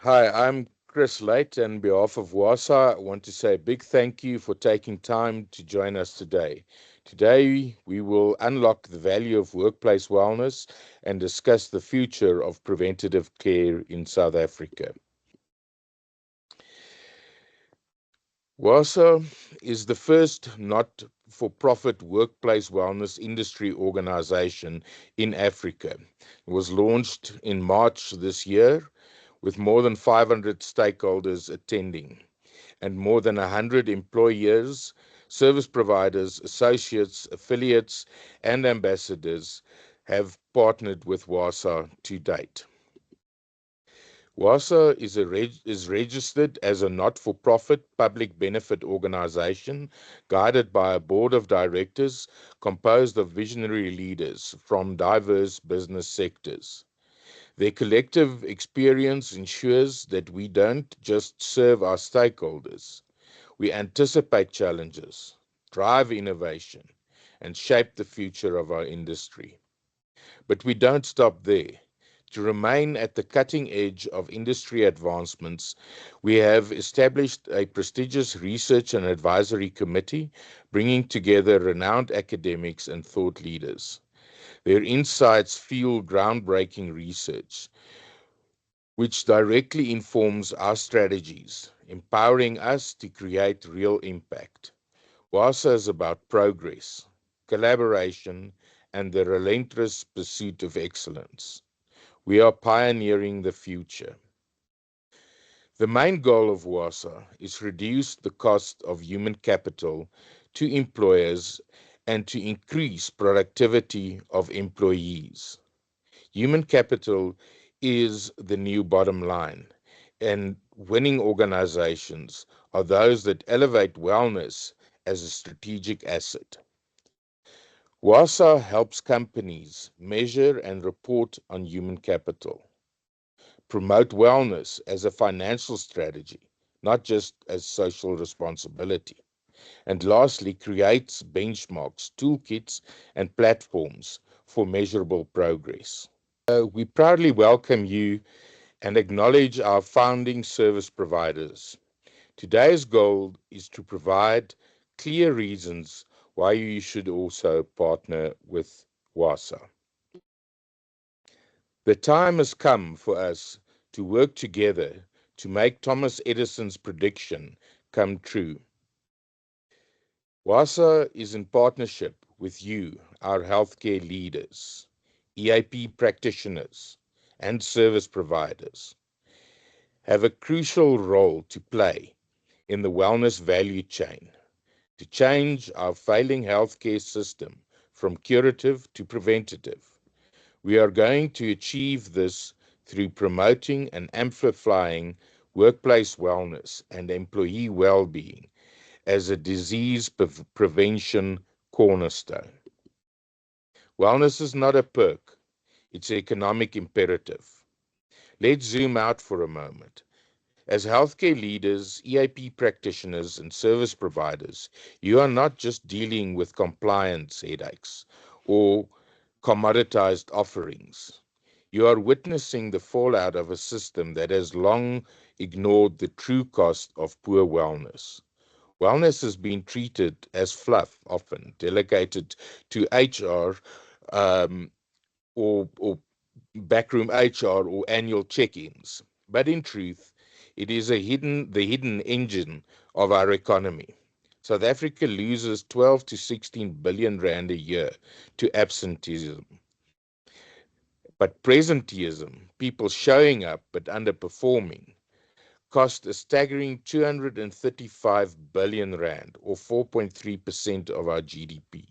Hi, I'm Chris Late, and on behalf of WASA, I want to say a big thank you for taking time to join us today. Today, we will unlock the value of workplace wellness and discuss the future of preventative care in South Africa. WASA is the first not for profit workplace wellness industry organization in Africa. It was launched in March this year with more than 500 stakeholders attending and more than 100 employers, service providers, associates, affiliates, and ambassadors have partnered with WASA to date. WASA is registered as a not-for-profit public benefit organization guided by a board of directors composed of visionary leaders from diverse business sectors. Their collective experience ensures that we don't just serve our stakeholders, we anticipate challenges, drive innovation, and shape the future of our industry. But we don't stop there. To remain at the cutting edge of industry advancements, we have established a prestigious research and advisory committee bringing together renowned academics and thought leaders. Their insights fuel groundbreaking research, which directly informs our strategies, empowering us to create real impact. WASA is about progress, collaboration, and the relentless pursuit of excellence. We are pioneering the future. The main goal of WASA is to reduce the cost of human capital to employers and to increase productivity of employees. Human capital is the new bottom line, and winning organizations are those that elevate wellness as a strategic asset. WASA helps companies measure and report on human capital, promote wellness as a financial strategy, not just as social responsibility, and lastly, creates benchmarks, toolkits, and platforms for measurable progress. We proudly welcome you and acknowledge our founding service providers. Today's goal is to provide clear reasons why you should also partner with WASA. The time has come for us to work together to make Thomas Edison's prediction come true. WASA is in partnership with you, our healthcare leaders, EAP practitioners, and service providers, have a crucial role to play in the wellness value chain to change our failing healthcare system from curative to preventative. We are going to achieve this through promoting and amplifying workplace wellness and employee well-being as a disease prevention cornerstone. Wellness is not a perk, it's an economic imperative. Let's zoom out for a moment. As healthcare leaders, EAP practitioners, and service providers, you are not just dealing with compliance headaches or commoditized offerings. You are witnessing the fallout of a system that has long ignored the true cost of poor wellness. Wellness has been treated as fluff, often delegated to HR or backroom HR or annual check-ins. But in truth, it is the hidden engine of our economy. South Africa loses 12 to 16 billion rand a year to absenteeism. But presenteeism, people showing up but underperforming, cost a staggering 235 billion rand or 4.3% of our GDP.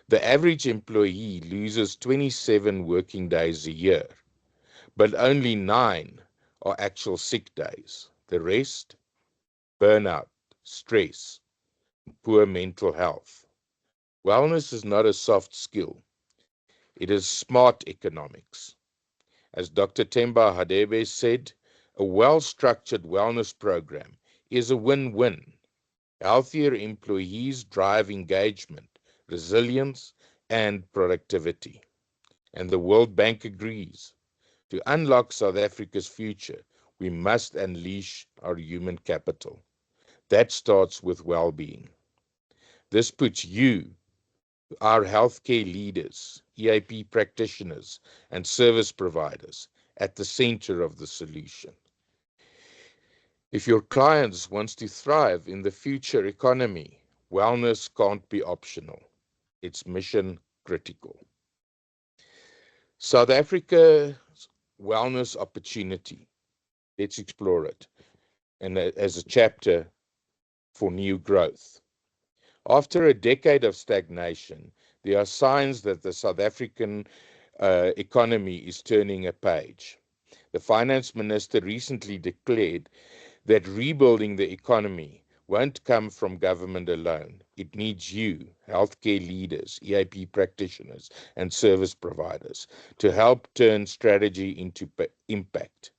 The average employee loses 27 working days a year, but only 9 are actual sick days. The rest, burnout, stress, poor mental health. Wellness is not a soft skill. It is smart economics. As Dr. Themba Hadebe said, a well-structured wellness program is a win-win. Healthier employees drive engagement, resilience, and productivity. And the World Bank agrees. To unlock South Africa's future, We must unleash our human capital. That starts with well-being. This puts you, our healthcare leaders, EAP practitioners, and service providers at the center of the solution. If your clients want to thrive in the future economy, wellness can't be optional. It's mission critical. South Africa's wellness opportunity. Let's explore it and as a chapter for new growth. After a decade of stagnation, there are signs that the South African economy is turning a page. The finance minister recently declared that rebuilding the economy won't come from government alone. It needs you, healthcare leaders, EAP practitioners, and service providers to help turn strategy into impact.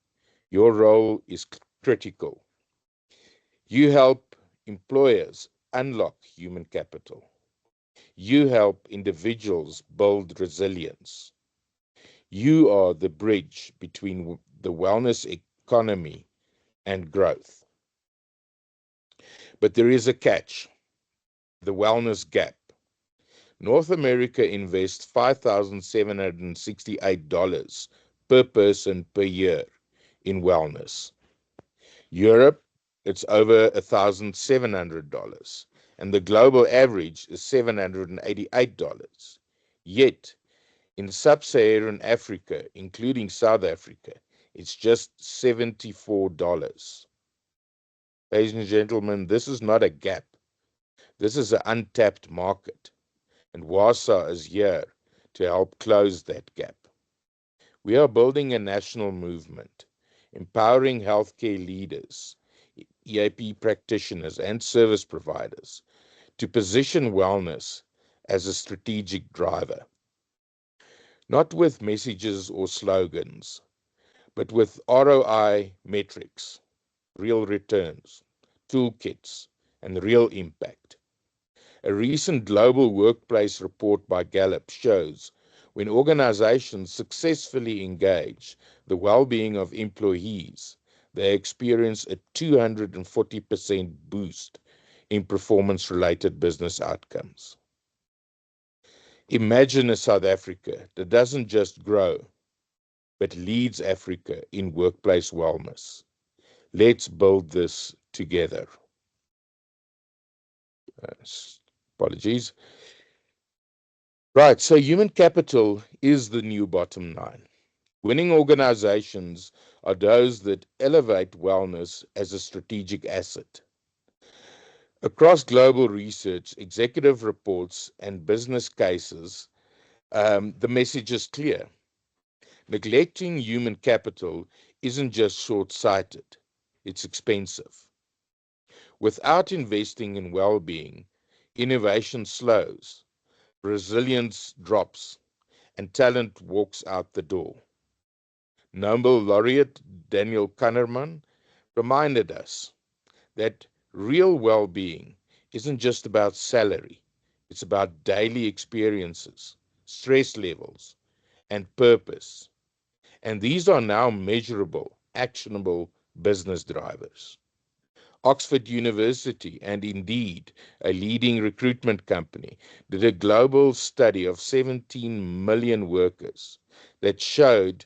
Your role is critical. You help employers unlock human capital. You help individuals build resilience. You are the bridge between the wellness economy and growth. But there is a catch, the wellness gap. North America invests $5,768 per person per year in wellness. Europe, it's over $1,700, and the global average is $788. Yet, in sub-Saharan Africa, including South Africa, it's just $74. Ladies and gentlemen, this is not a gap. This is an untapped market, and WASA is here to help close that gap. We are building a national movement, empowering healthcare leaders, EAP practitioners, and service providers to position wellness as a strategic driver, not with messages or slogans, but with ROI metrics, real returns, toolkits, and real impact. A recent global workplace report by Gallup shows when organizations successfully engage the well-being of employees, they experience a 240% boost in performance-related business outcomes. Imagine a South Africa that doesn't just grow, but leads Africa in workplace wellness. Let's build this together. Uh, Apologies. Right, so human capital is the new bottom line. Winning organizations are those that elevate wellness as a strategic asset. Across global research, executive reports, and business cases, the message is clear. Neglecting human capital isn't just short-sighted, it's expensive. Without investing in well-being, innovation slows, resilience drops, and talent walks out the door. Nobel laureate Daniel Kahneman reminded us that real well-being isn't just about salary, it's about daily experiences, stress levels, and purpose. And these are now measurable, actionable business drivers. Oxford University and Indeed, a leading recruitment company, did a global study of 17 million workers that showed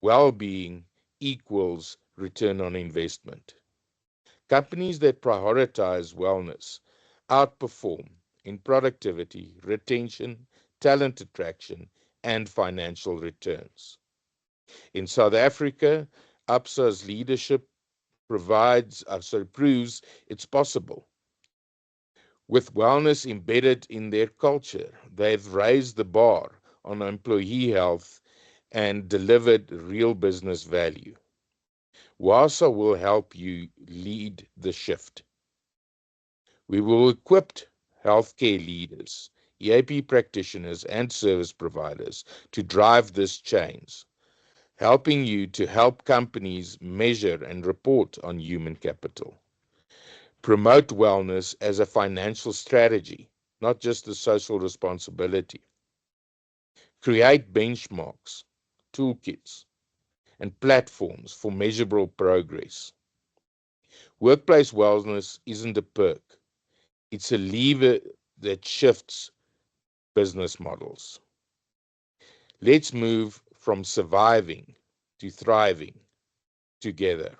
well-being equals return on investment. Companies that prioritize wellness outperform in productivity, retention, talent attraction, and financial returns. In South Africa, ABSA's leadership proves it's possible. With wellness embedded in their culture, they've raised the bar on employee health and delivered real business value. WASA will help you lead the shift. We will equip healthcare leaders, EAP practitioners, and service providers to drive this change, helping you to help companies measure and report on human capital. Promote wellness as a financial strategy, not just a social responsibility. Create benchmarks, toolkits, and platforms for measurable progress. Workplace wellness isn't a perk, it's a lever that shifts business models. Let's move from surviving to thriving together.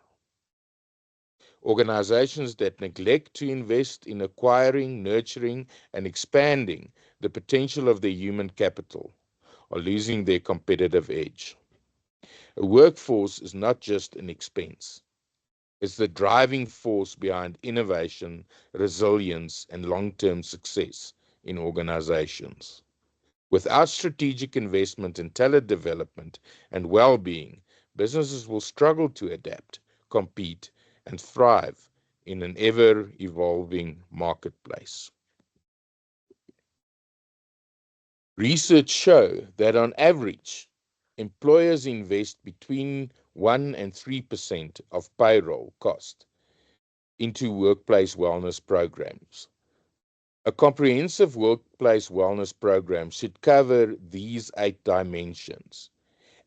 Organizations that neglect to invest in acquiring, nurturing, and expanding the potential of their human capital are losing their competitive edge. A workforce is not just an expense, it's the driving force behind innovation, resilience, and long term success in organizations. Without strategic investment in talent development and well being, businesses will struggle to adapt, compete, and thrive in an ever evolving marketplace. Research show that on average, employers invest between 1 and 3% of payroll cost into workplace wellness programs. A comprehensive workplace wellness program should cover these 8 dimensions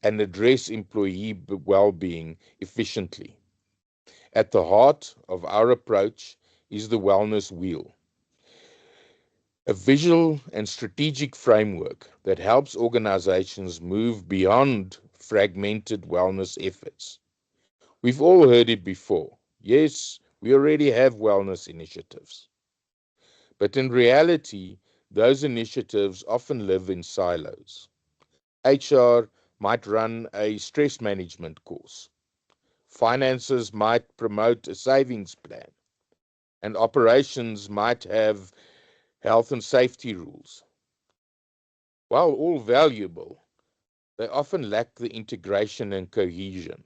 and address employee well-being efficiently. At the heart of our approach is the wellness wheel, a visual and strategic framework that helps organizations move beyond fragmented wellness efforts. We've all heard it before. Yes, we already have wellness initiatives. But in reality, those initiatives often live in silos. HR might run a stress management course. Finances might promote a savings plan. And operations might have health and safety rules. While all valuable, they often lack the integration and cohesion.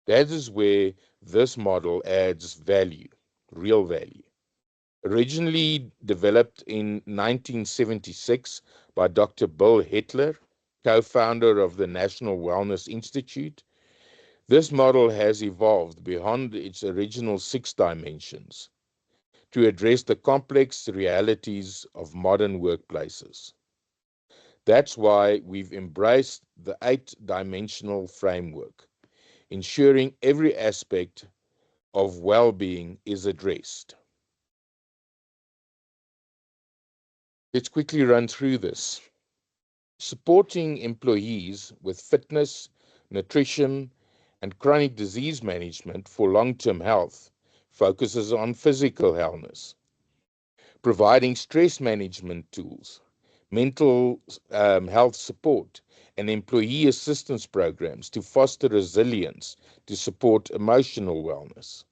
That is where this model adds value, real value. Originally developed in 1976 by Dr. Bill Hetler, co-founder of the National Wellness Institute, this model has evolved beyond its original 6 dimensions to address the complex realities of modern workplaces. That's why we've embraced the 8 dimensional framework, ensuring every aspect of well-being is addressed. Let's quickly run through this. Supporting employees with fitness, nutrition, and chronic disease management for long-term health focuses on physical wellness, providing stress management tools, mental health support, and employee assistance programs to foster resilience to support emotional wellness.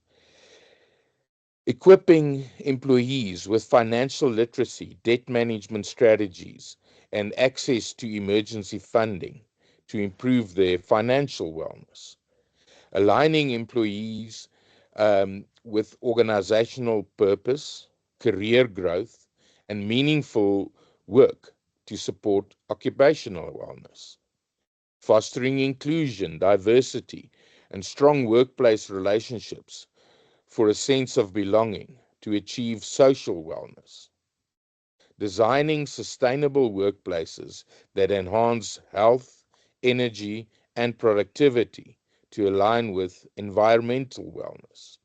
Equipping employees with financial literacy, debt management strategies, and access to emergency funding to improve their financial wellness. Aligning employees with organizational purpose, career growth, and meaningful work to support occupational wellness. Fostering inclusion, diversity, and strong workplace relationships for a sense of belonging to achieve social wellness. Designing sustainable workplaces that enhance health, energy, and productivity to align with environmental wellness.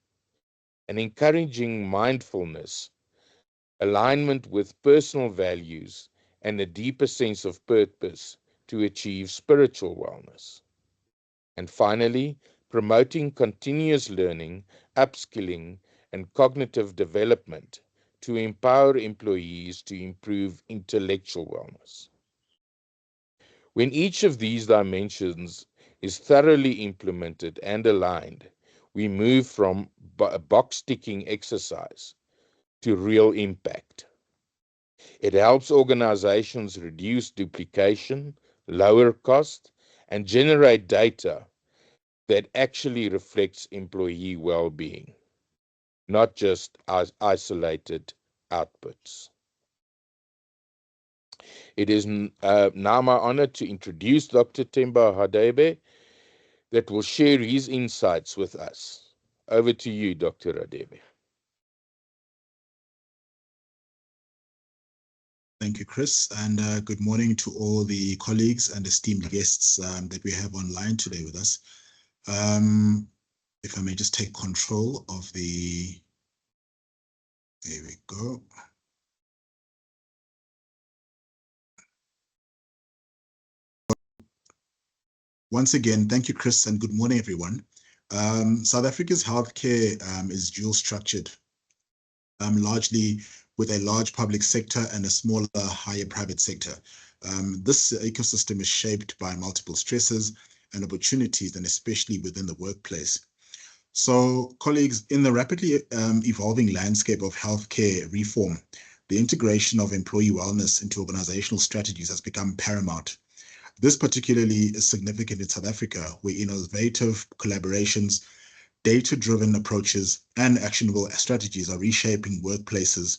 And encouraging mindfulness, alignment with personal values, and a deeper sense of purpose to achieve spiritual wellness. And finally, promoting continuous learning, upskilling, and cognitive development to empower employees to improve intellectual wellness. When each of these dimensions is thoroughly implemented and aligned, we move from a box ticking exercise to real impact. It helps organizations reduce duplication, lower cost, and generate data that actually reflects employee well-being, not just as isolated outputs. It is now my honor to introduce Dr. Temba Hadebe that will share his insights with us. Over to you, Dr. Hadebe. Thank you, Chris, and good morning to all the colleagues and esteemed guests that we have online today with us. If I may just take control of the, there we go. Once again, thank you, Chris, and good morning, everyone. South Africa's healthcare is dual structured, largely with a large public sector and a smaller, higher private sector. This ecosystem is shaped by multiple stresses and opportunities, and especially within the workplace. So, colleagues, in the rapidly evolving landscape of healthcare reform, the integration of employee wellness into organizational strategies has become paramount. This particularly is significant in South Africa, where innovative collaborations, data-driven approaches, and actionable strategies are reshaping workplaces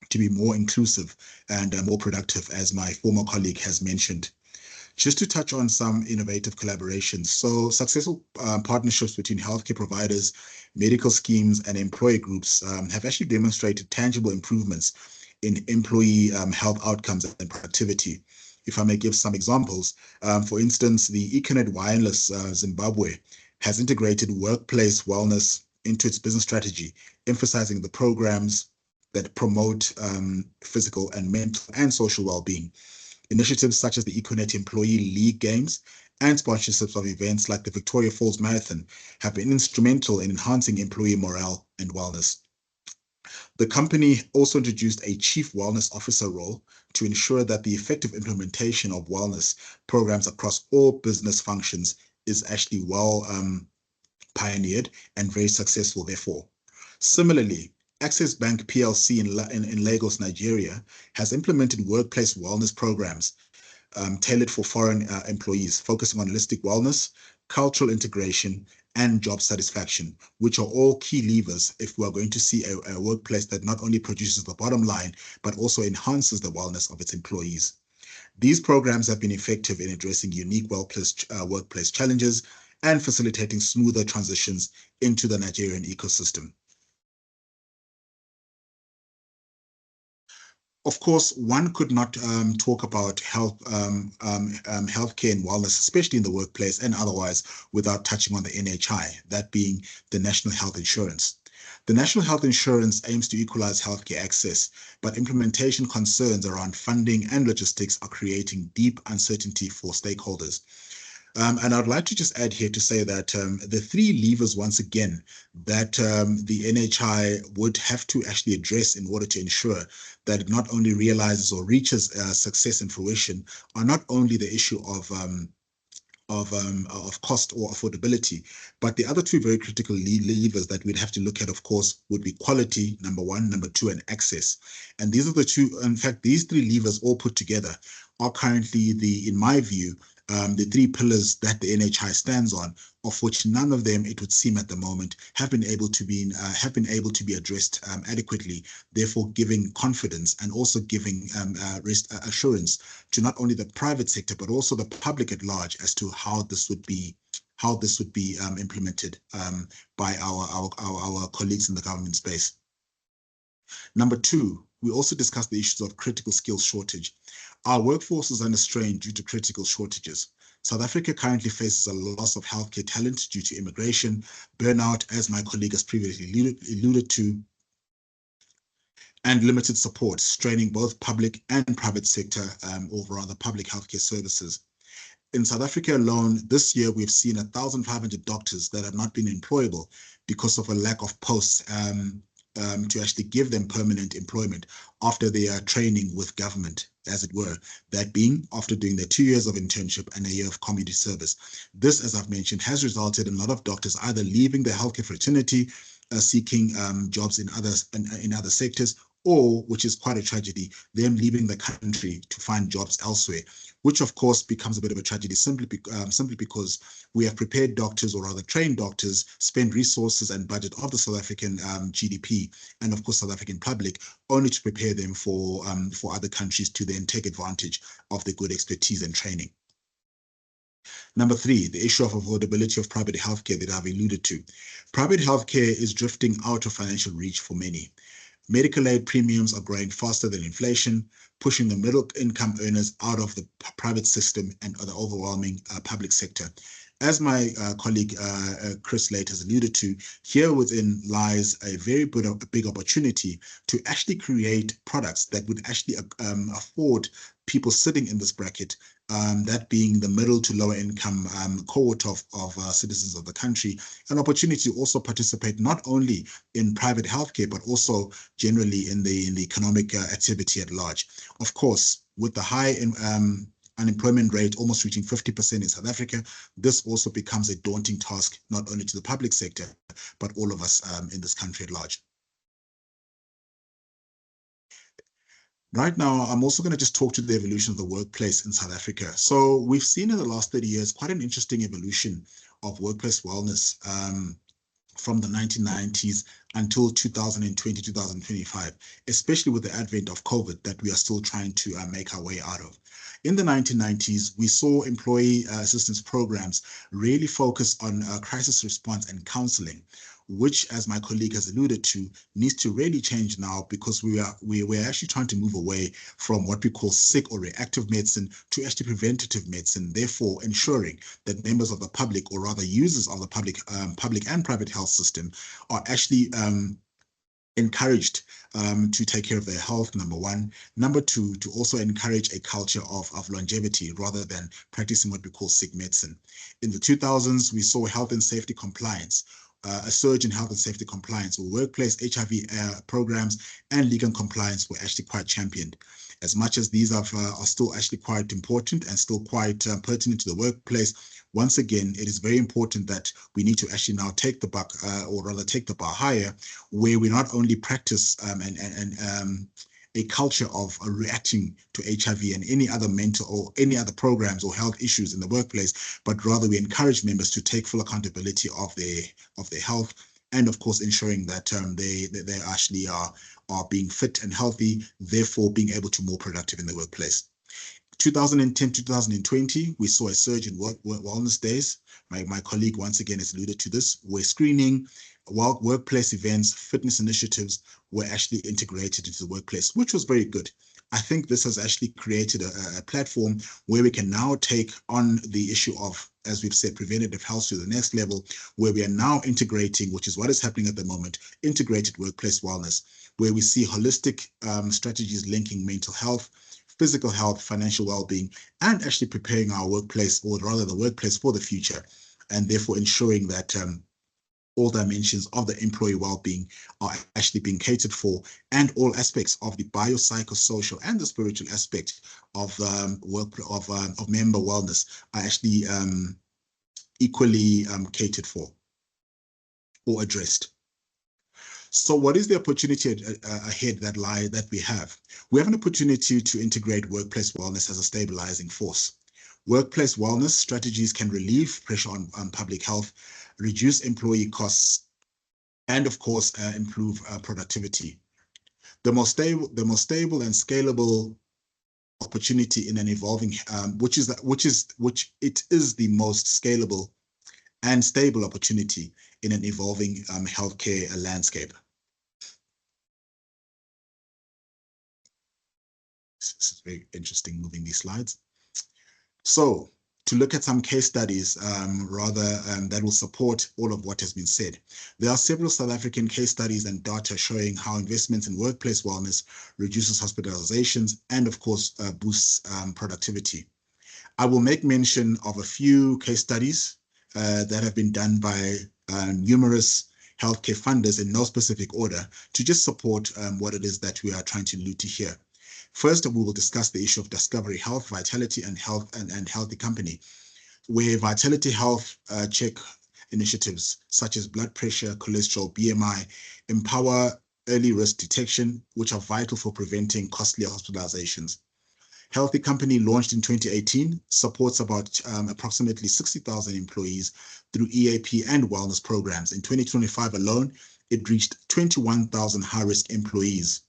to be more inclusive and more productive, as my former colleague has mentioned. Just to touch on some innovative collaborations. So successful partnerships between healthcare providers, medical schemes, and employer groups have actually demonstrated tangible improvements in employee health outcomes and productivity. If I may give some examples, for instance, the Econet Wireless Zimbabwe has integrated workplace wellness into its business strategy, emphasizing the programs that promote physical and mental and social well-being. Initiatives such as the Econet Employee League Games and sponsorships of events like the Victoria Falls Marathon have been instrumental in enhancing employee morale and wellness. The company also introduced a chief wellness officer role to ensure that the effective implementation of wellness programs across all business functions is actually well pioneered and very successful, therefore. Similarly, Access Bank PLC in Lagos, Nigeria, has implemented workplace wellness programs tailored for foreign employees, focusing on holistic wellness, cultural integration, and job satisfaction, which are all key levers if we are going to see a workplace that not only produces the bottom line, but also enhances the wellness of its employees. These programs have been effective in addressing unique workplace challenges and facilitating smoother transitions into the Nigerian ecosystem. Of course, one could not talk about healthcare and wellness, especially in the workplace and otherwise, without touching on the NHI, that being the National Health Insurance. The National Health Insurance aims to equalize healthcare access, but implementation concerns around funding and logistics are creating deep uncertainty for stakeholders. And I'd like to just add here to say that the three levers, once again, that the NHI would have to actually address in order to ensure that it not only realizes or reaches success and fruition are not only the issue of cost or affordability. But the other two very critical levers that we'd have to look at, of course, would be quality, number one, number two, and access. And these are the two, in fact, these three levers all put together are currently in my view, the three pillars that the NHI stands on, of which none of them, it would seem at the moment, have been able to be addressed adequately. Therefore, giving confidence and also giving assurance to not only the private sector but also the public at large as to how this would be implemented by our colleagues in the government space. Number two, we also discussed the issues of critical skills shortage. Our workforce is under strain due to critical shortages. South Africa currently faces a loss of healthcare talent due to immigration, burnout, as my colleague has previously alluded to, and limited support, straining both public and private sector, or rather public healthcare services. In South Africa alone, this year we've seen 1,500 doctors that have not been employable because of a lack of posts to actually give them permanent employment after their training with government, as it were, that being after doing their 2 years of internship and a year of community service. This, as I've mentioned, has resulted in a lot of doctors either leaving the healthcare fraternity, seeking jobs in other sectors, or, which is quite a tragedy, them leaving the country to find jobs elsewhere, which of course becomes a bit of a tragedy simply because we have prepared doctors, or rather trained doctors, spend resources and budget of the South African GDP and of course South African public, only to prepare them for other countries to then take advantage of the good expertise and training. Number three, the issue of affordability of private healthcare that I've alluded to. Private healthcare is drifting out of financial reach for many. Medical aid premiums are growing faster than inflation, pushing the middle income earners out of the private system and the overwhelming public sector. As my colleague Chris Late has alluded to, here within lies a very big opportunity to actually create products that would actually afford people sitting in this bracket, that being the middle to lower income cohort of citizens of the country, an opportunity to also participate not only in private healthcare, but also generally in the economic activity at large. Of course, with the high unemployment rate almost reaching 50% in South Africa, this also becomes a daunting task, not only to the public sector, but all of us in this country at large. Right now, I'm also going to just talk to the evolution of the workplace in South Africa. So we've seen in the last 30 years quite an interesting evolution of workplace wellness from the 1990s until 2020, 2025, especially with the advent of COVID that we are still trying to make our way out of. In the 1990s, we saw employee assistance programs really focus on crisis response and counseling, which, as my colleague has alluded to, needs to really change now, because we're actually trying to move away from what we call sick or reactive medicine to actually preventative medicine, therefore ensuring that members of the public, or rather users of the public and private health system, are actually encouraged to take care of their health, number one. Number two, to also encourage a culture of longevity rather than practicing what we call sick medicine. In the 2000s, we saw health and safety compliance, a surge in health and safety compliance, where workplace HIV programs and legal compliance were actually quite championed. As much as these are still actually quite important and still quite pertinent to the workplace, once again, it is very important that we need to actually now take the buck, or rather take the bar higher, where we not only practice a culture of reacting to HIV and any other mental or any other programs or health issues in the workplace, but rather we encourage members to take full accountability of their health, and of course ensuring that they actually are being fit and healthy, therefore being able to be more productive in the workplace. 2010 to 2020, we saw a surge in wellness days. My colleague once again has alluded to this, where screening, workplace events, fitness initiatives were actually integrated into the workplace, which was very good. I think this has actually created a platform where we can now take on the issue of, as we've said, preventative health to the next level, where we are now integrating, which is what is happening at the moment, integrated workplace wellness, where we see holistic strategies linking mental health, physical health, financial well-being, and actually preparing our workplace, or rather the workplace, for the future, and therefore ensuring that all dimensions of the employee well-being are actually being catered for, and all aspects of the biopsychosocial and the spiritual aspect of member wellness are actually equally catered for or addressed. So what is the opportunity ahead that we have? We have an opportunity to integrate workplace wellness as a stabilizing force. Workplace wellness strategies can relieve pressure on public health, reduce employee costs, and of course, improve productivity. The most stable and scalable opportunity in an evolving, which is the most scalable and stable opportunity in an evolving healthcare landscape. This is very interesting moving these slides. So to look at some case studies that will support all of what has been said. There are several South African case studies and data showing how investments in workplace wellness reduces hospitalizations and of course boosts productivity. I will make mention of a few case studies that have been done by numerous healthcare funders in no specific order to just support what it is that we are trying to allude to here. First, we will discuss the issue of Discovery Health, Vitality, and Healthy Company, where Vitality Health check initiatives such as blood pressure, cholesterol, BMI, empower early risk detection, which are vital for preventing costly hospitalizations. Healthy Company, launched in 2018, supports about approximately 60,000 employees through EAP and wellness programs. In 2025 alone, it reached 21,000 high-risk employees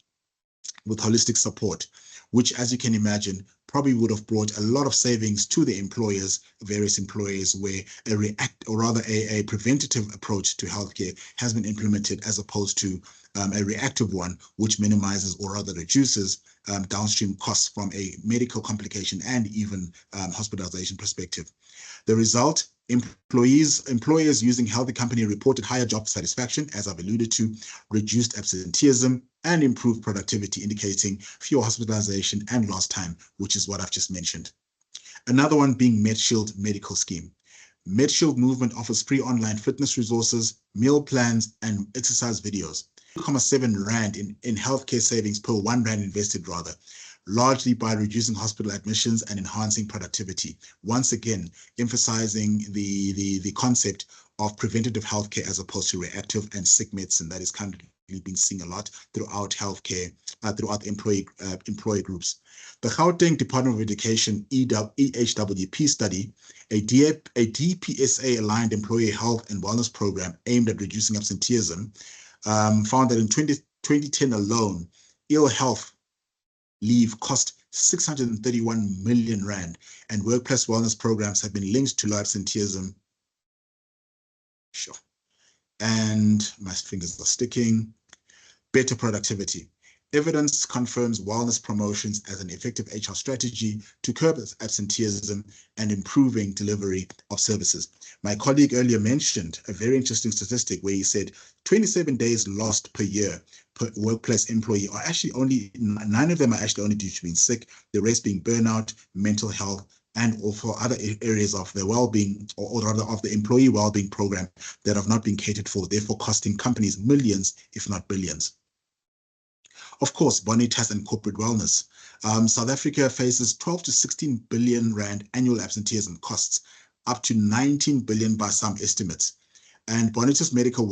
with holistic support, which, as you can imagine, probably would have brought a lot of savings to the employers, various employers, where a preventative approach to healthcare has been implemented, as opposed to a reactive one, which minimizes or rather reduces downstream costs from a medical complication and even hospitalization perspective. The result Employers using Healthy Company reported higher job satisfaction, as I've alluded to, reduced absenteeism, and improved productivity, indicating fewer hospitalization and lost time, which is what I've just mentioned. Another one being MedShield Medical Scheme. MedShield movement offers free online fitness resources, meal plans, and exercise videos. 2.7 Rand in healthcare savings per 1 Rand invested, largely by reducing hospital admissions and enhancing productivity. Once again, emphasizing the concept of preventative healthcare as opposed to reactive and sick medicine that is currently being seen a lot throughout healthcare, throughout employee groups. The Gauteng Department of Education EHWP study, a DPSA-aligned employee health and wellness program aimed at reducing absenteeism, found that in 2010 alone, ill health leave cost 631 million Rand, and workplace wellness programs have been linked to low absenteeism. Sure. And my fingers are sticking. Better productivity. Evidence confirms wellness promotions as an effective HR strategy to curb absenteeism and improving delivery of services. My colleague earlier mentioned a very interesting statistic where he said 27 days lost per year per workplace employee are actually only, 9 of them are actually only due to being sick, the rest being burnout, mental health, and also other areas of the well-being, or rather of the employee well-being program that have not been catered for, therefore costing companies millions, if not billions. Of course, Bonitas and corporate wellness. South Africa faces 12 to 16 billion Rand annual absenteeism costs, up to 19 billion by some estimates. And Bonitas Medical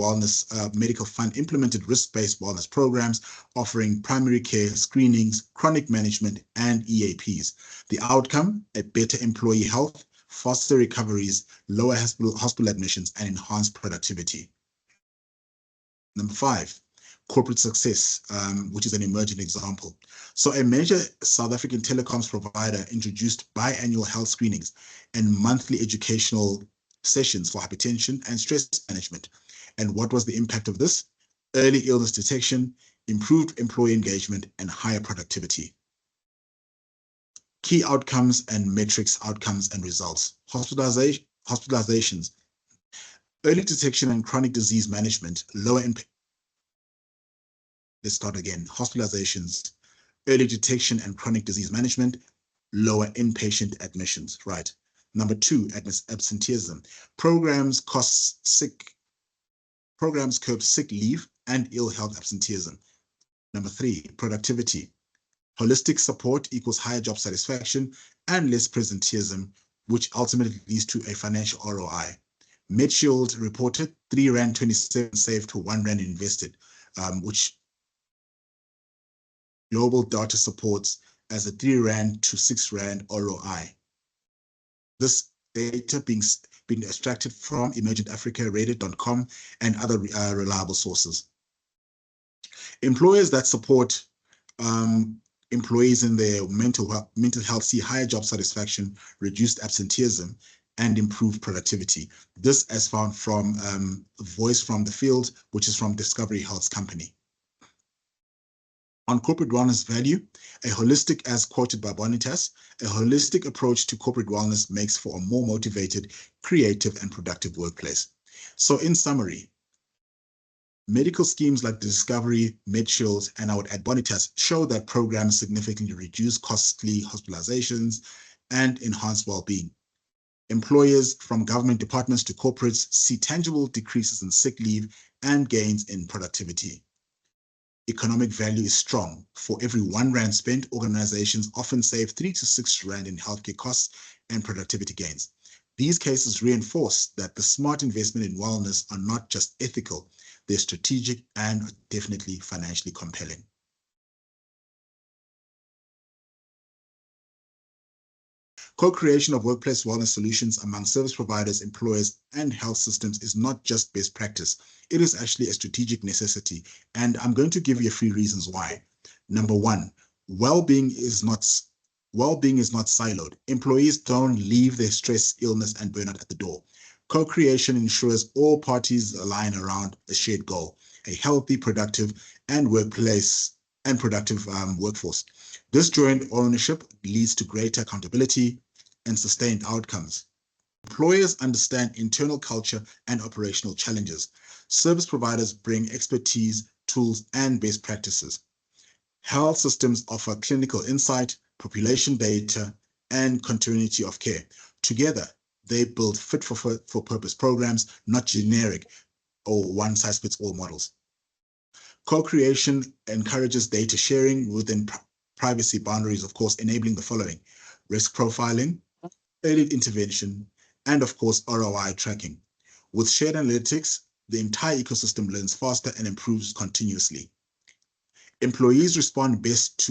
Fund implemented risk-based wellness programs offering primary care, screenings, chronic management, and EAPs. The outcome, a better employee health, faster recoveries, lower hospital admissions, and enhanced productivity. Number 5, corporate success, which is an emerging example. So a major South African telecoms provider introduced biannual health screenings and monthly educational sessions for hypertension and stress management. And what was the impact of this? Early illness detection, improved employee engagement, and higher productivity. Key outcomes and metrics, outcomes and results. Hospitalizations, early detection and chronic disease management, let's start again. Hospitalizations, early detection and chronic disease management, lower inpatient admissions, right? Number 2, absenteeism. Programs curb sick leave and ill health absenteeism. Number 3, productivity. Holistic support equals higher job satisfaction and less presenteeism, which ultimately leads to a financial ROI. MedShield reported 3.27 Rand saved to 1 Rand invested, which global data supports as a 3 Rand to 6 Rand ROI. This data being extracted from emergentafrica.com and other reliable sources. Employers that support employees in their mental health see higher job satisfaction, reduced absenteeism, and improved productivity. This as found from Voice from the Field, which is from Discovery Health's company. On corporate wellness value, as quoted by Bonitas, a holistic approach to corporate wellness makes for a more motivated, creative, and productive workplace. So in summary, medical schemes like Discovery, MedShield, and I would add Bonitas show that programs significantly reduce costly hospitalizations and enhance well-being. Employers from government departments to corporates see tangible decreases in sick leave and gains in productivity. Economic value is strong. For every 1 Rand spent, organizations often save 3 to 6 Rand in healthcare costs and productivity gains. These cases reinforce that the smart investment in wellness are not just ethical, they're strategic and definitely financially compelling. Co-creation of workplace wellness solutions among service providers, employers, and health systems is not just best practice. It is actually a strategic necessity, and I'm going to give you a few reasons why. Number 1, well-being is not siloed. Employees don't leave their stress, illness, and burnout at the door. Co-creation ensures all parties align around a shared goal, a healthy, productive, and workforce. This joint ownership leads to greater accountability and sustained outcomes. Employers understand internal culture and operational challenges. Service providers bring expertise, tools, and best practices. Health systems offer clinical insight, population data, and continuity of care. Together, they build fit-for-purpose programs, not generic or one-size-fits-all models. Co-creation encourages data sharing within privacy boundaries, of course, enabling the following: risk profiling, early intervention, and of course, ROI tracking. With shared analytics, the entire ecosystem learns faster and improves continuously. Employees respond best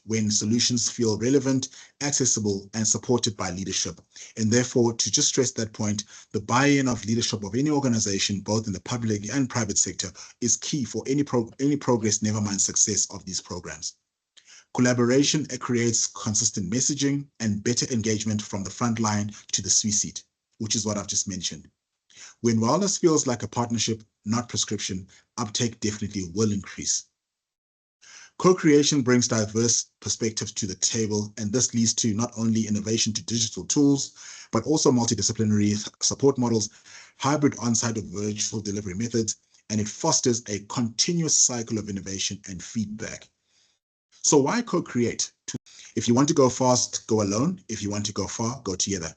when solutions feel relevant, accessible, and supported by leadership. And therefore, to just stress that point, the buy-in of leadership of any organization, both in the public and private sector, is key for any progress, never mind success of these programs. Collaboration creates consistent messaging and better engagement from the front line to the C-suite, which is what I've just mentioned. When wellness feels like a partnership, not prescription, uptake definitely will increase. Co-creation brings diverse perspectives to the table, and this leads to not only innovation to digital tools, but also multidisciplinary support models, hybrid on-site or virtual delivery methods, and it fosters a continuous cycle of innovation and feedback. So why co-create? If you want to go fast, go alone. If you want to go far, go together.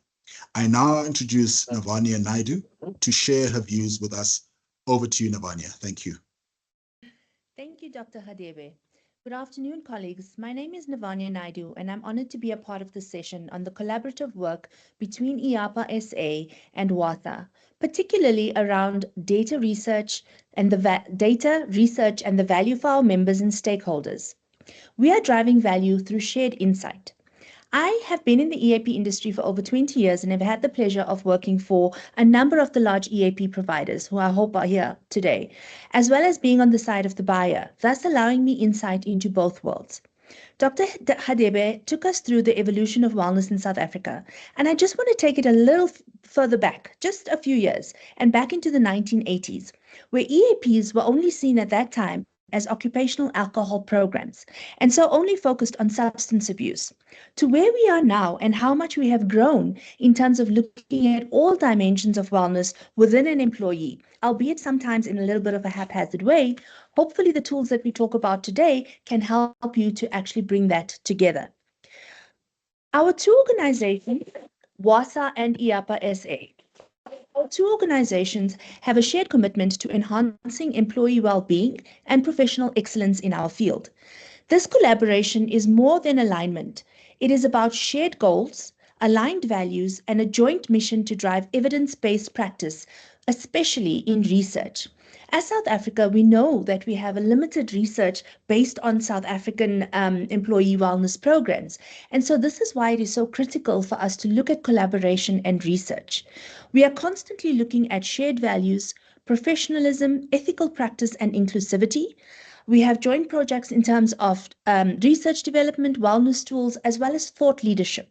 I now introduce Navanya Naidu to share her views with us. Over to you, Navanya. Thank you. Thank you, Dr. Hadebe. Good afternoon, colleagues. My name is Navanya Naidu, and I'm honored to be a part of this session on the collaborative work between IAPA SA and WASA, particularly around data research and the value for our members and stakeholders. We are driving value through shared insight. I have been in the EAP industry for over 20 years and have had the pleasure of working for a number of the large EAP providers who I hope are here today, as well as being on the side of the buyer, thus allowing me insight into both worlds. Dr. Hadebe took us through the evolution of wellness in South Africa, and I just want to take it a little further back, just a few years, and back into the 1980s, where EAPs were only seen at that time as occupational alcohol programs, and so only focused on substance abuse, to where we are now and how much we have grown in terms of looking at all dimensions of wellness within an employee, albeit sometimes in a little bit of a haphazard way. Hopefully, the tools that we talk about today can help you to actually bring that together. Our two organizations, WASA and IAPA SA, our two organizations have a shared commitment to enhancing employee well-being and professional excellence in our field. This collaboration is more than alignment. It is about shared goals, aligned values, and a joint mission to drive evidence-based practice, especially in research. As South Africa, we know that we have a limited research based on South African employee wellness programs. And so this is why it is so critical for us to look at collaboration and research. We are constantly looking at shared values, professionalism, ethical practice, and inclusivity. We have joint projects in terms of research development, wellness tools, as well as thought leadership.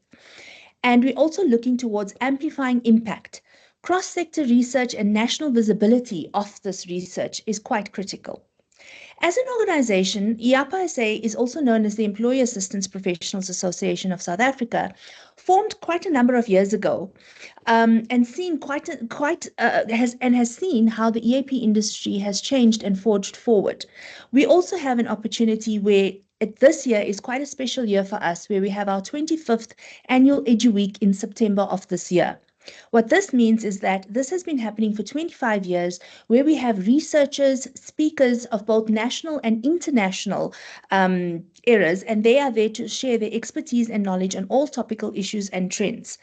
And we're also looking towards amplifying impact. Cross-sector research and national visibility of this research is quite critical. As an organization, IAPA SA is also known as the Employee Assistance Professionals Association of South Africa, formed quite a number of years ago, and has seen how the EAP industry has changed and forged forward. We also have an opportunity where this year is quite a special year for us, where we have our 25th annual Edu Week in September of this year. What this means is that this has been happening for 25 years, where we have researchers, speakers of both national and international eras, and they are there to share their expertise and knowledge on all topical issues and trends.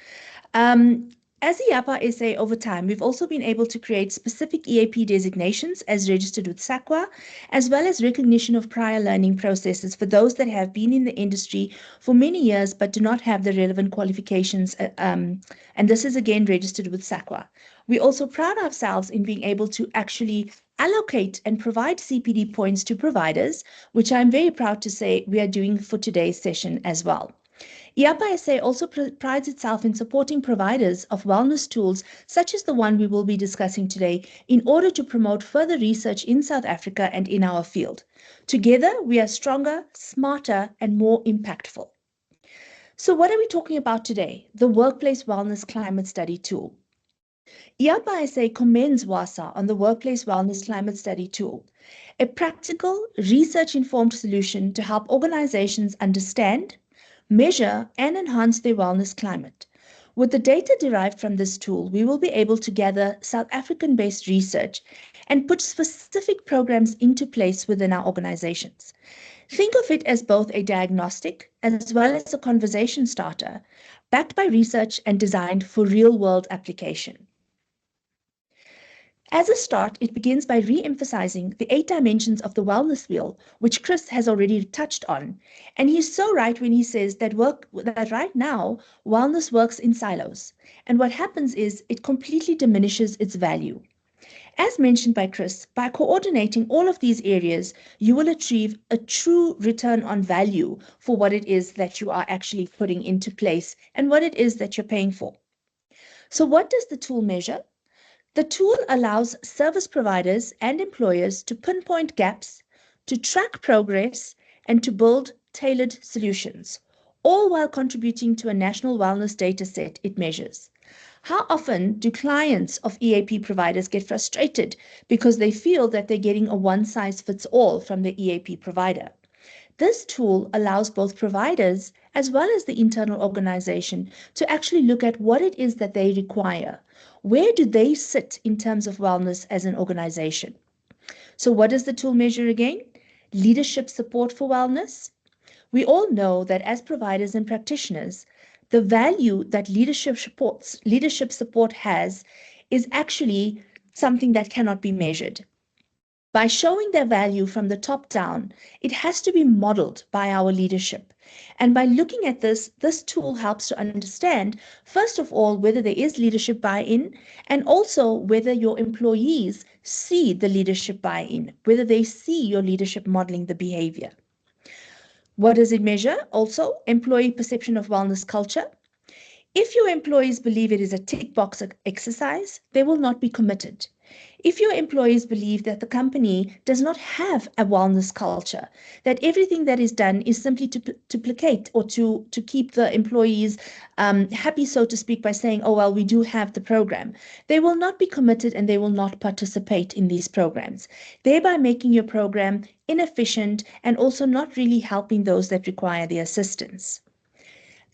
As IAPA SA over time, we've also been able to create specific EAP designations as registered with SAQA, as well as recognition of prior learning processes for those that have been in the industry for many years but do not have the relevant qualifications, and this is again registered with SAQA. We also pride ourselves in being able to actually allocate and provide CPD points to providers, which I'm very proud to say we are doing for today's session as well. IAPA SA also prides itself in supporting providers of wellness tools such as the one we will be discussing today in order to promote further research in South Africa and in our field. Together, we are stronger, smarter, and more impactful. So what are we talking about today? The Workplace Wellness Climate Study Tool. EAPA-SA commends WASA on the Workplace Wellness Climate Study Tool, a practical, research-informed solution to help organizations understand, measure, and enhance their wellness climate. With the data derived from this tool, we will be able to gather South African-based research and put specific programs into place within our organizations. Think of it as both a diagnostic as well as a conversation starter, backed by research and designed for real-world application. As a start, it begins by re-emphasizing the 8 dimensions of the wellness wheel, which Chris has already touched on. And he's so right when he says that right now, wellness works in silos. And what happens is it completely diminishes its value. As mentioned by Chris, by coordinating all of these areas, you will achieve a true return on value for what it is that you are actually putting into place and what it is that you're paying for. So what does the tool measure? The tool allows service providers and employers to pinpoint gaps, to track progress, and to build tailored solutions, all while contributing to a national wellness data set it measures. How often do clients of EAP providers get frustrated because they feel that they're getting a one-size-fits-all from the EAP provider? This tool allows both providers as well as the internal organization to actually look at what it is that they require. Where do they sit in terms of wellness as an organization? So what does the tool measure again? Leadership support for wellness. We all know that as providers and practitioners, the value that leadership support has is actually something that cannot be measured. By showing their value from the top down, it has to be modeled by our leadership. And by looking at this tool helps to understand, first of all, whether there is leadership buy-in, and also whether your employees see the leadership buy-in, whether they see your leadership modeling the behavior. What does it measure? Also, employee perception of wellness culture. If your employees believe it is a tick box exercise, they will not be committed. If your employees believe that the company does not have a wellness culture, that everything that is done is simply to placate or to keep the employees happy, so to speak, by saying, oh, well, we do have the program, they will not be committed and they will not participate in these programs, thereby making your program inefficient and also not really helping those that require the assistance.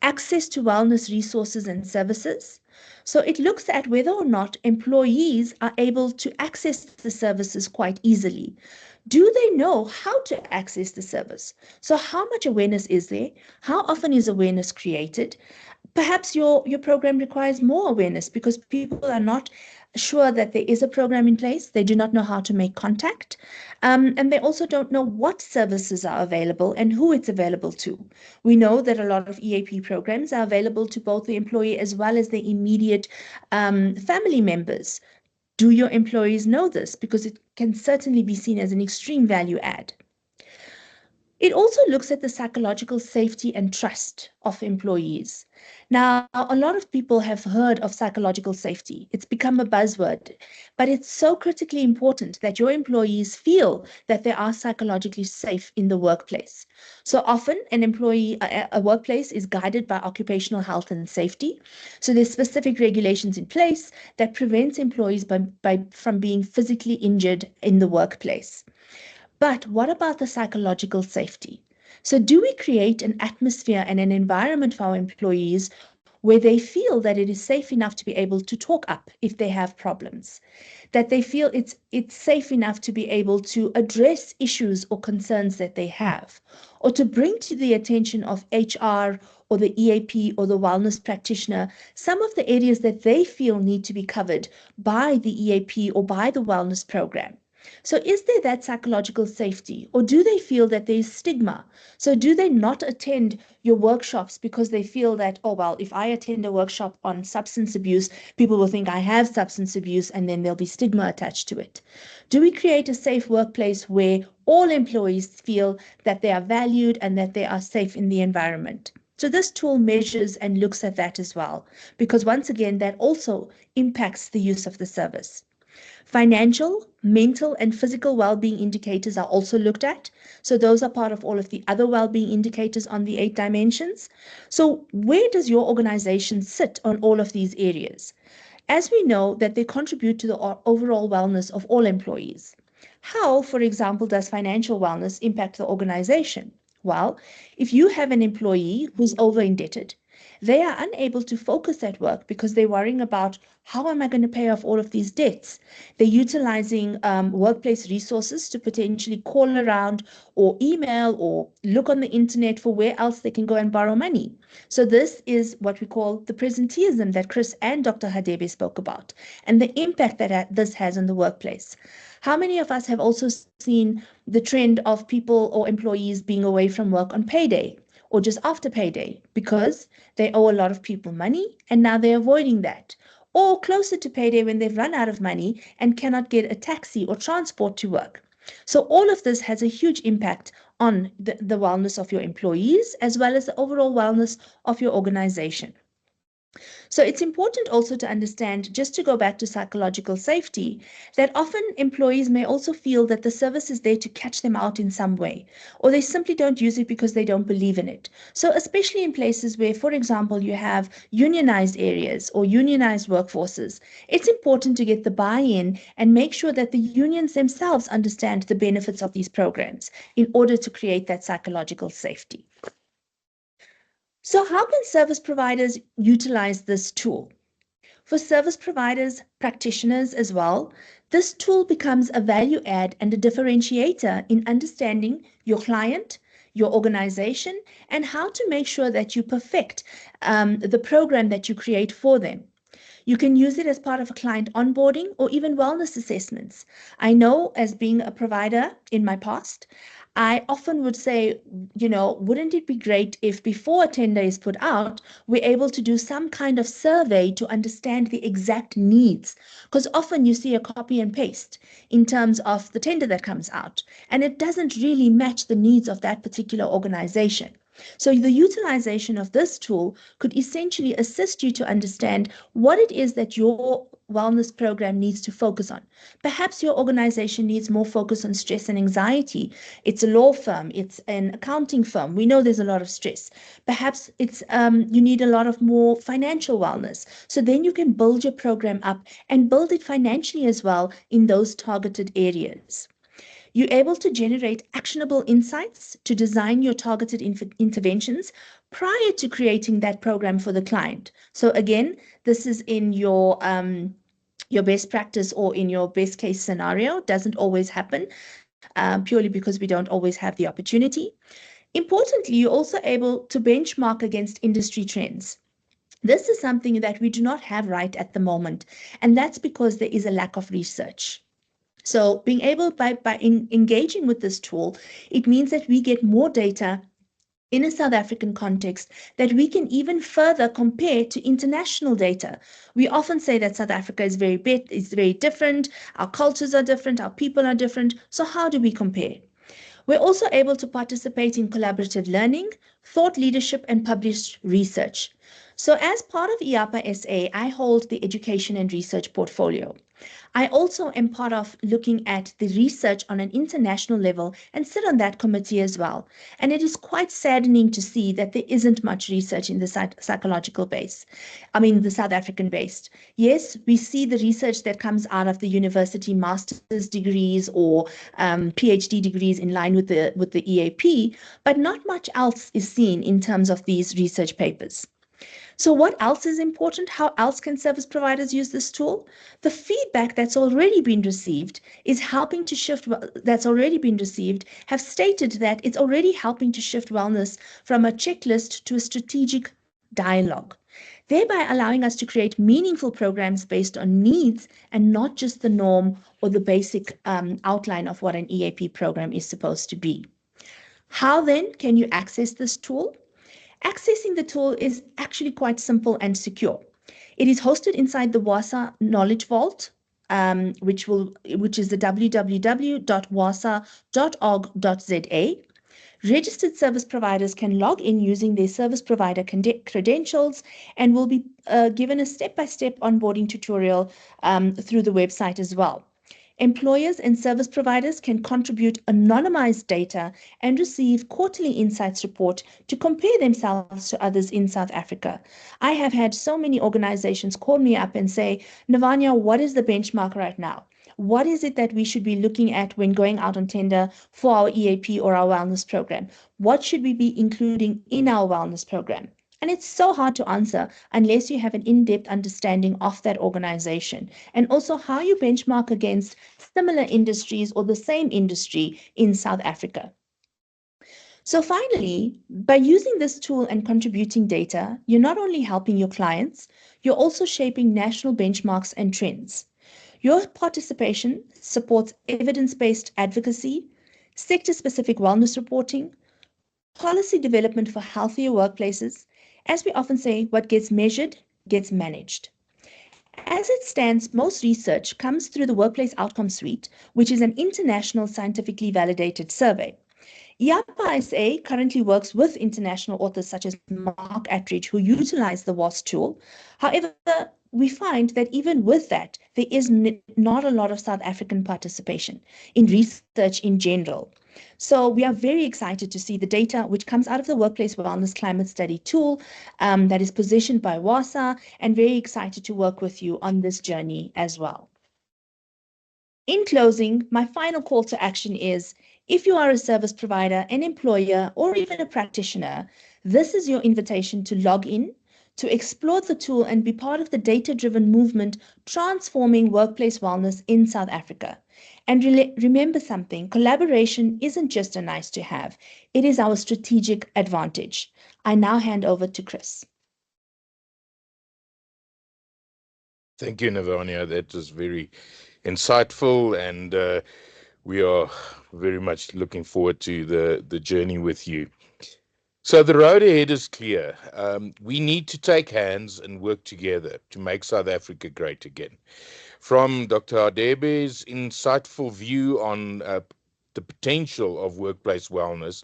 Access to wellness resources and services. So it looks at whether or not employees are able to access the services quite easily. Do they know how to access the service? So how much awareness is there? How often is awareness created? Perhaps your program requires more awareness because people are not sure that there is a program in place. They do not know how to make contact. And they also don't know what services are available and who it's available to. We know that a lot of EAP programs are available to both the employee as well as the immediate family members. Do your employees know this? Because it can certainly be seen as an extreme value add. It also looks at the psychological safety and trust of employees. Now, a lot of people have heard of psychological safety. It's become a buzzword, but it's so critically important that your employees feel that they are psychologically safe in the workplace. So often a workplace is guided by occupational health and safety. So there's specific regulations in place that prevents employees from being physically injured in the workplace. But what about the psychological safety? So do we create an atmosphere and an environment for our employees where they feel that it is safe enough to be able to talk up if they have problems, that they feel it's safe enough to be able to address issues or concerns that they have, or to bring to the attention of HR or the EAP or the wellness practitioner some of the areas that they feel need to be covered by the EAP or by the wellness program? So is there that psychological safety, or do they feel that there is stigma? So do they not attend your workshops because they feel that, oh, well, if I attend a workshop on substance abuse, people will think I have substance abuse and then there'll be stigma attached to it? Do we create a safe workplace where all employees feel that they are valued and that they are safe in the environment? So this tool measures and looks at that as well, because once again, that also impacts the use of the service. Financial, mental, and physical well-being indicators are also looked at. So those are part of all of the other well-being indicators on the 8 dimensions. So where does your organization sit on all of these areas? As we know that they contribute to the overall wellness of all employees. How, for example, does financial wellness impact the organization? Well, if you have an employee who's over indebted, they are unable to focus at work because they're worrying about how am I going to pay off all of these debts? They're utilizing workplace resources to potentially call around or email or look on the internet for where else they can go and borrow money. So this is what we call the presenteeism that Chris and Dr. Hadebe spoke about, and the impact that this has on the workplace. How many of us have also seen the trend of people or employees being away from work on payday or just after payday because they owe a lot of people money and now they're avoiding that? Or closer to payday when they've run out of money and cannot get a taxi or transport to work. So all of this has a huge impact on the wellness of your employees as well as the overall wellness of your organization. So it's important also to understand, just to go back to psychological safety, that often employees may also feel that the service is there to catch them out in some way, or they simply don't use it because they don't believe in it. So especially in places where, for example, you have unionized areas or unionized workforces, it's important to get the buy-in and make sure that the unions themselves understand the benefits of these programs in order to create that psychological safety. So how can service providers utilize this tool? For service providers, practitioners as well, this tool becomes a value add and a differentiator in understanding your client, your organization, and how to make sure that you perfect the program that you create for them. You can use it as part of a client onboarding or even wellness assessments. I know, as being a provider in my past, I often would say, wouldn't it be great if before a tender is put out, we're able to do some kind of survey to understand the exact needs? Because often you see a copy and paste in terms of the tender that comes out, and it doesn't really match the needs of that particular organization. So the utilization of this tool could essentially assist you to understand what it is that your wellness program needs to focus on. Perhaps your organization needs more focus on stress and anxiety. It's a law firm, it's an accounting firm. We know there's a lot of stress. Perhaps it's you need a lot of more financial wellness. So then you can build your program up and build it financially as well in those targeted areas. You're able to generate actionable insights to design your targeted interventions prior to creating that program for the client. So again, this is in your best practice or in your best case scenario. Doesn't always happen purely because we don't always have the opportunity. Importantly, you're also able to benchmark against industry trends. This is something that we do not have right at the moment, and that's because there is a lack of research. So being able by engaging with this tool, it means that we get more data in a South African context that we can even further compare to international data. We often say that South Africa is very different, our cultures are different, our people are different. So how do we compare? We're also able to participate in collaborative learning, thought leadership, and published research. So as part of IAPA SA, I hold the education and research portfolio. I also am part of looking at the research on an international level and sit on that committee as well. And it is quite saddening to see that there isn't much research in the psychological base. The South African based. Yes, we see the research that comes out of the university master's degrees or PhD degrees in line with the EAP, but not much else is seen in terms of these research papers. So what else is important? How else can service providers use this tool? The feedback that's already been received is helping to shift, have stated that it's already helping to shift wellness from a checklist to a strategic dialogue, thereby allowing us to create meaningful programs based on needs and not just the norm or the basic outline of what an EAP program is supposed to be. How then can you access this tool? Accessing the tool is actually quite simple and secure. It is hosted inside the WWASA Knowledge Vault, which is the www.wasa.org.za. Registered service providers can log in using their service provider credentials and will be given a step-by-step onboarding tutorial through the website as well. Employers and service providers can contribute anonymized data and receive quarterly insights report to compare themselves to others in South Africa. I have had so many organizations call me up and say, Navanya, what is the benchmark right now? What is it that we should be looking at when going out on tender for our EAP or our wellness program? What should we be including in our wellness program? And it's so hard to answer unless you have an in-depth understanding of that organization and also how you benchmark against similar industries or the same industry in South Africa. So finally, by using this tool and contributing data, you're not only helping your clients, you're also shaping national benchmarks and trends. Your participation supports evidence-based advocacy, sector-specific wellness reporting, policy development for healthier workplaces. As we often say, what gets measured gets managed. As it stands, most research comes through the Workplace Outcome Suite, which is an international scientifically validated survey. IAPA SA currently works with international authors such as Mark Attridge, who utilize the WAS tool. However, we find that even with that, there is not a lot of South African participation in research in general. So we are very excited to see the data which comes out of the Workplace Wellness Climate Study tool that is positioned by WASA, and very excited to work with you on this journey as well. In closing, my final call to action is, if you are a service provider, an employer, or even a practitioner, this is your invitation to log in, to explore the tool and be part of the data-driven movement transforming workplace wellness in South Africa. And remember something, collaboration isn't just a nice to have, it is our strategic advantage. I now hand over to Chris. Thank you, Navanya. That was very insightful, and we are very much looking forward to the journey with you. So the road ahead is clear. We need to take hands and work together to make South Africa great again. From Dr. Hadebe's insightful view on the potential of workplace wellness,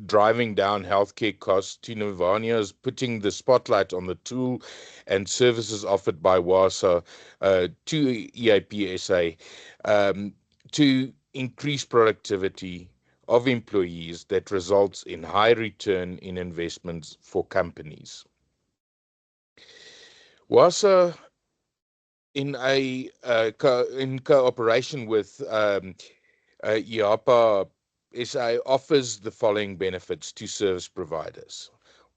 driving down healthcare costs, to Navania's putting the spotlight on the tool and services offered by WASA, to EAPSA, to increase productivity of employees that results in high return in investments for companies. WASA, in cooperation with IAPA SA, offers the following benefits to service providers.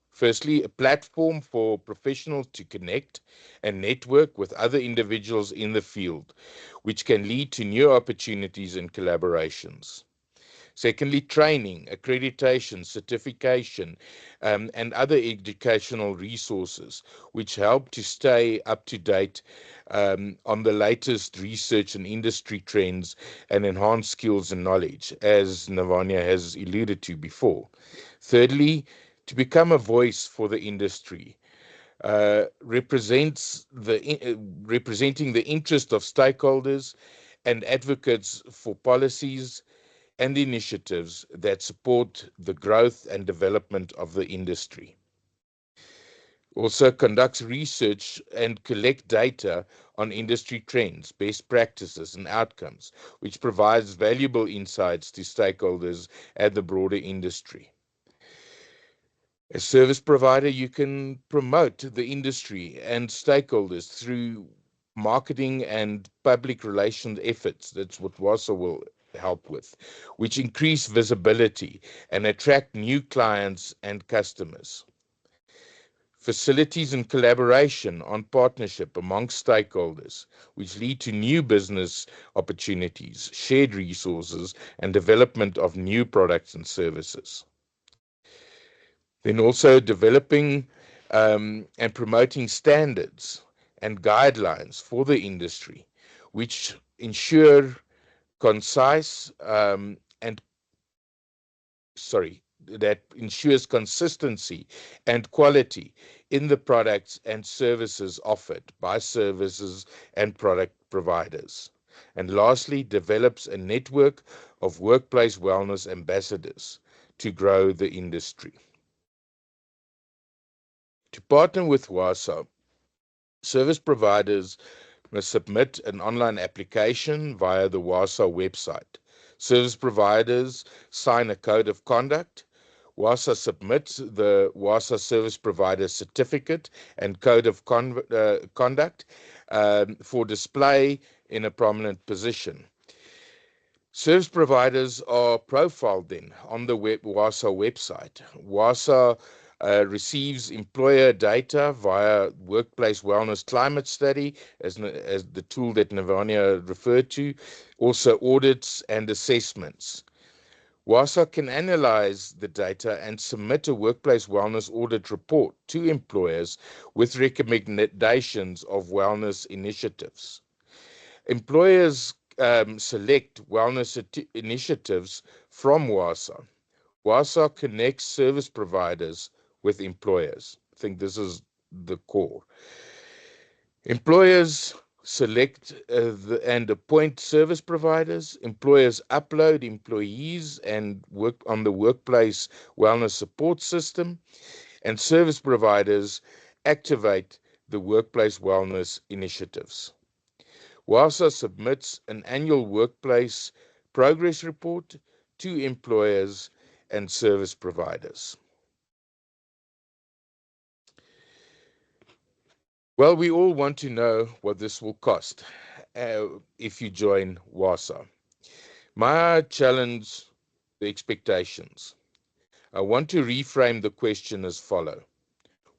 Firstly, a platform for professionals to connect and network with other individuals in the field, which can lead to new opportunities and collaborations. Secondly, training, accreditation, certification, and other educational resources, which help to stay up to date on the latest research and industry trends and enhance skills and knowledge, as Navanya has alluded to before. Thirdly, to become a voice for the industry, representing the interest of stakeholders and advocates for policies and initiatives that support the growth and development of the industry. Also conducts research and collect data on industry trends, best practices, and outcomes, which provides valuable insights to stakeholders and the broader industry. As service provider, you can promote the industry and stakeholders through marketing and public relations efforts. That's what WASA will help with, which increase visibility and attract new clients and customers. Facilities and collaboration on partnership amongst stakeholders, which lead to new business opportunities, shared resources, and development of new products and services. Then also developing and promoting standards and guidelines for the industry, which ensure concise that ensures consistency and quality in the products and services offered by services and product providers. And lastly, develops a network of workplace wellness ambassadors to grow the industry. To partner with WASA, service providers must submit an online application via the WASA website. Service providers sign a code of conduct. WASA submits the WASA service provider certificate and code of conduct for display in a prominent position. Service providers are profiled then on the WASA website. WASA receives employer data via Workplace Wellness Climate Study, as the tool that Navanya referred to, also audits and assessments. WASA can analyze the data and submit a workplace wellness audit report to employers with recommendations of wellness initiatives. Employers select wellness initiatives from WASA. WASA connects service providers with employers. I think this is the core. Employers select and appoint service providers. Employers upload employees and work on the workplace wellness support system, and service providers activate the workplace wellness initiatives. WASA submits an annual workplace progress report to employers and service providers. Well, we all want to know what this will cost if you join WASA. My challenge the expectations. I want to reframe the question as follows.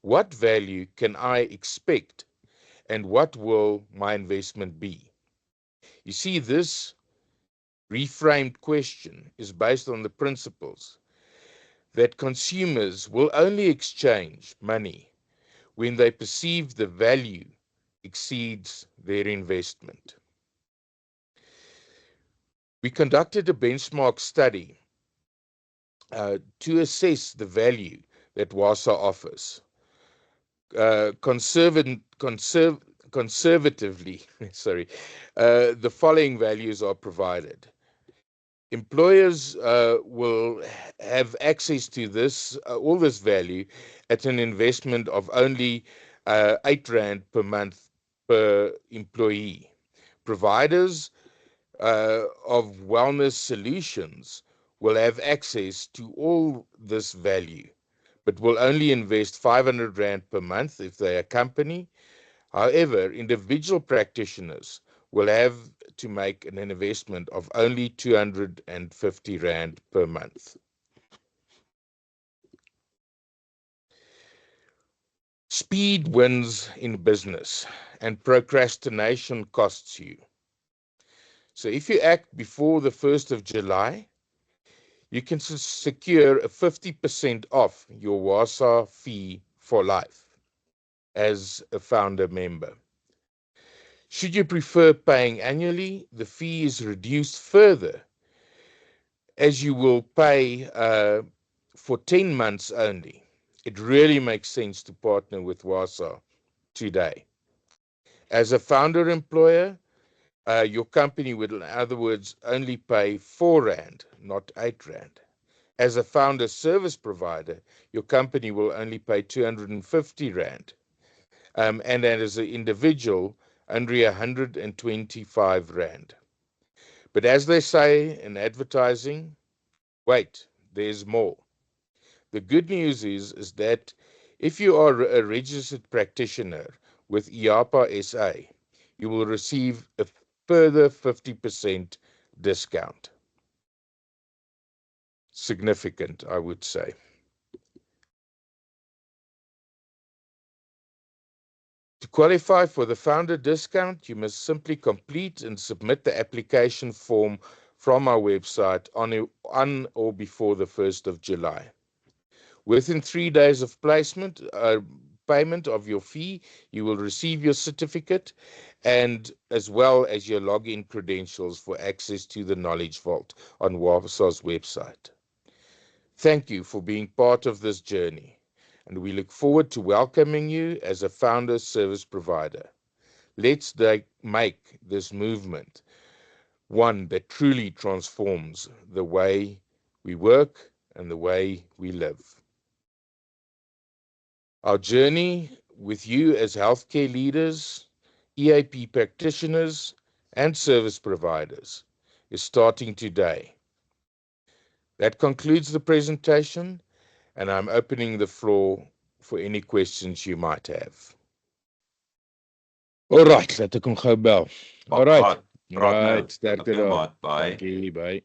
What value can I expect and what will my investment be? You see, this reframed question is based on the principles that consumers will only exchange money when they perceive the value exceeds their investment. We conducted a benchmark study to assess the value that WASA offers. Conservatively, the following values are provided. Employers will have access to all this value at an investment of only R8 per month per employee. Providers of wellness solutions will have access to all this value, but will only invest R500 per month if they are a company. However, individual practitioners will have to make an investment of only R250 per month. Speed wins in business and procrastination costs you. So if you act before the 1st of July, you can secure a 50% off your WASA fee for life as a founder member. Should you prefer paying annually, the fee is reduced further as you will pay for 10 months only. It really makes sense to partner with WASA today. As a founder employer, your company would, in other words, only pay R4, not R8. As a founder service provider, your company will only pay R250. And as an individual, only R125. But as they say in advertising, wait, there's more. The good news is that if you are a registered practitioner with IAPA SA, you will receive a further 50% discount. Significant, I would say. To qualify for the founder discount, you must simply complete and submit the application form from our website on or before the 1st of July. Within 3 days of payment of your fee, you will receive your certificate and as well as your login credentials for access to the Knowledge Vault on WASA's website. Thank you for being part of this journey, and we look forward to welcoming you as a founder service provider. Let's make this movement one that truly transforms the way we work and the way we live. Our journey with you as healthcare leaders EAP practitioners and service providers is starting today. That concludes the presentation, and I'm opening the floor for any questions you might have. All right, laat ek hom gou bel. All right. Right, sterkte daar. Dankie, bye.